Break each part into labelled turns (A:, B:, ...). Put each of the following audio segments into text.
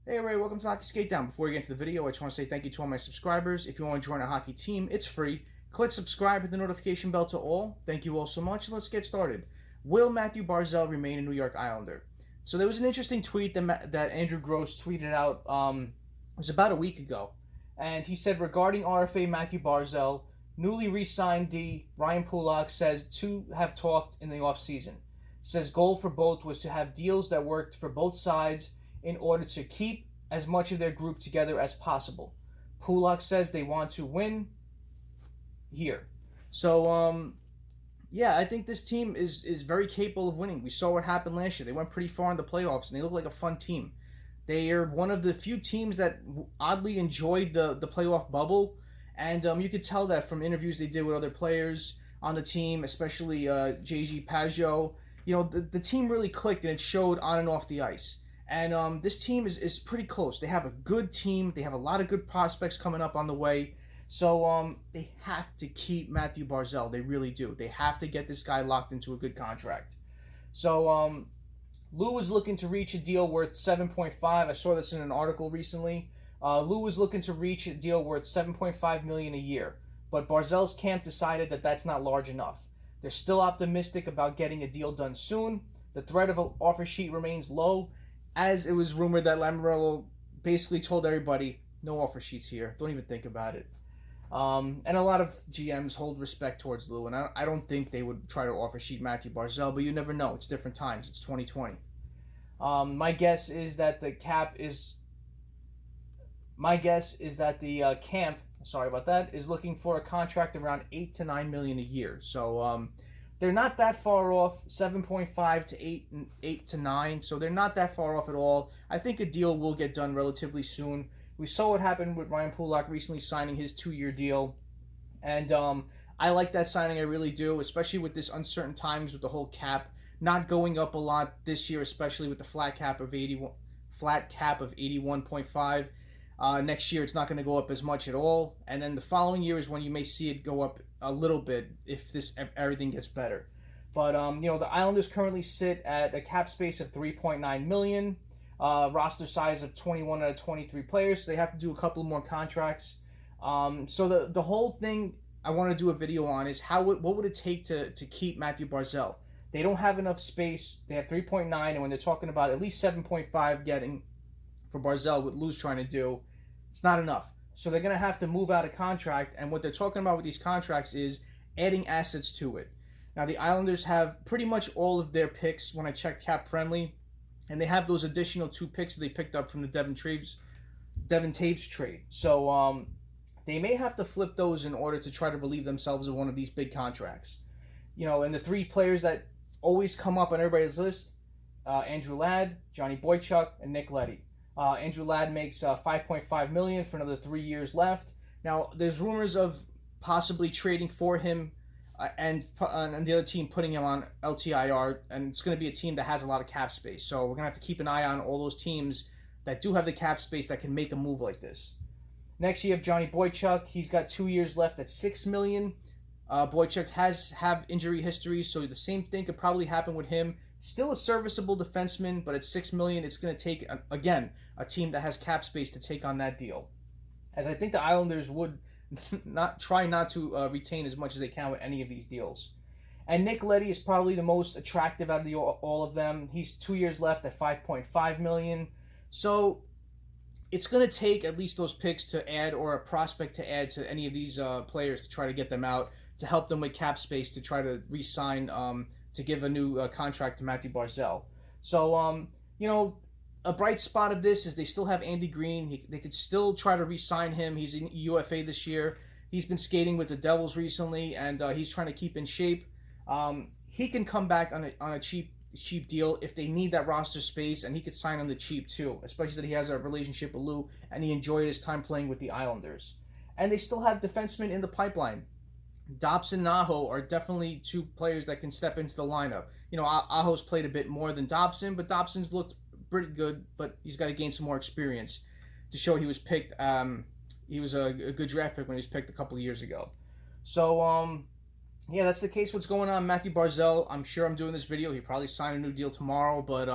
A: Hey Ray, welcome to Hockey Skate Down. Before we get into the video, I just want to say thank you to all my subscribers. If you want to join a hockey team, it's free. Click subscribe, hit the notification bell to all. Thank you all so much. Let's get started. Will Mathew Barzal remain a New York Islander? So there was an interesting tweet that Andrew Gross tweeted out. It was about a week ago, and he said regarding RFA Mathew Barzal, newly re-signed D Ryan Pulock says two have talked in the offseason. Says goal for both was to have deals that worked for both sides in order to keep as much of their group together as possible. Pulock says they want to win here. So, yeah, I think this team is very capable of winning. We saw what happened last year. They went pretty far in the playoffs, and they look like a fun team. They are one of the few teams that oddly enjoyed the playoff bubble, and you could tell that from interviews they did with other players on the team, especially JG Pageau. You know, the team really clicked, and it showed on and off the ice. And this team is pretty close. They have a good team. They have a lot of good prospects coming up on the way. So they have to keep Mathew Barzal. They really do. They have to get this guy locked into a good contract. So Lou was looking to reach a deal worth 7.5. I saw this in an article recently. Lou was looking to reach a deal worth 7.5 million a year, but Barzal's camp decided that that's not large enough. They're still optimistic about getting a deal done soon. The threat of an offer sheet remains low, as it was rumored that Lamoriello basically told everybody, no offer sheets here. Don't even think about it. And a lot of GMs hold respect towards Lou, and I don't think they would try to offer sheet Mathew Barzal, but you never know. It's different times. It's 2020. My guess is that the camp, sorry about that, is looking for a contract around 8 to 9 million a year. So they're not that far off, 7.5 to 8 to 9, so they're not that far off at all. I think a deal will get done relatively soon. We saw what happened with Ryan Pulock recently signing his 2-year deal, and I like that signing, I really do, especially with this uncertain times with the whole cap not going up a lot this year, especially with the flat cap of 81.5. Next year, it's not going to go up as much at all. And then the following year is when you may see it go up a little bit if everything gets better. But, you know, the Islanders currently sit at a cap space of 3.9 million, roster size of 21 out of 23 players. So they have to do a couple more contracts. So the whole thing I want to do a video on is what would it take to keep Mathew Barzal? They don't have enough space. They have 3.9, and when they're talking about at least 7.5 getting for Barzal, what Lou's trying to do, it's not enough. So they're going to have to move out a contract, and what they're talking about with these contracts is adding assets to it. Now, the Islanders have pretty much all of their picks when I checked Cap Friendly, and they have those additional 2 picks that they picked up from the Devin Taves trade. So they may have to flip those in order to try to relieve themselves of one of these big contracts. You know, and the 3 players that always come up on everybody's list, Andrew Ladd, Johnny Boychuk, and Nick Leddy. Andrew Ladd makes $5.5 million for another 3 years left. Now, there's rumors of possibly trading for him and the other team putting him on LTIR, and it's going to be a team that has a lot of cap space. So we're going to have to keep an eye on all those teams that do have the cap space that can make a move like this. Next, you have Johnny Boychuk. He's got 2 years left at $6 million. Boychuk have injury history, so the same thing could probably happen with him. Still a serviceable defenseman, but at $6 million, it's going to take, again, a team that has cap space to take on that deal. As I think the Islanders would try not to retain as much as they can with any of these deals. And Nick Leddy is probably the most attractive out of all of them. He's 2 years left at $5.5 million. So it's going to take at least those picks to add, or a prospect to add to any of these players to try to get them out, to help them with cap space to try to re-sign, to give a new contract to Mathew Barzal. So, you know, a bright spot of this is they still have Andy Greene. They could still try to re-sign him. He's in UFA this year. He's been skating with the Devils recently, and he's trying to keep in shape. He can come back on a cheap deal if they need that roster space, and he could sign on the cheap too, especially that he has a relationship with Lou, and he enjoyed his time playing with the Islanders. And they still have defensemen in the pipeline. Dobson and Aho are definitely 2 players that can step into the lineup. You know, Aho's played a bit more than Dobson, but Dobson's looked pretty good, but he's got to gain some more experience to show he was picked. He was a good draft pick when he was picked a couple of years ago. So, yeah, that's the case. What's going on, Mathew Barzal? I'm sure I'm doing this video. He probably signed a new deal tomorrow, but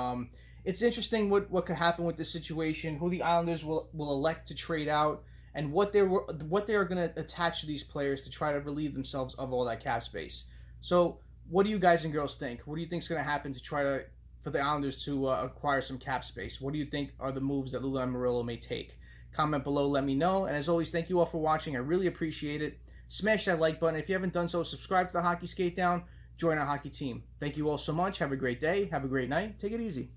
A: it's interesting what could happen with this situation, who the Islanders will elect to trade out, and what they are going to attach to these players to try to relieve themselves of all that cap space. So, what do you guys and girls think? What do you think is going to happen to try to for the Islanders to acquire some cap space? What do you think are the moves that Lou Lamoriello may take? Comment below, let me know. And as always, thank you all for watching. I really appreciate it. Smash that like button. If you haven't done so, subscribe to the Hockey Skate Down. Join our hockey team. Thank you all so much. Have a great day. Have a great night. Take it easy.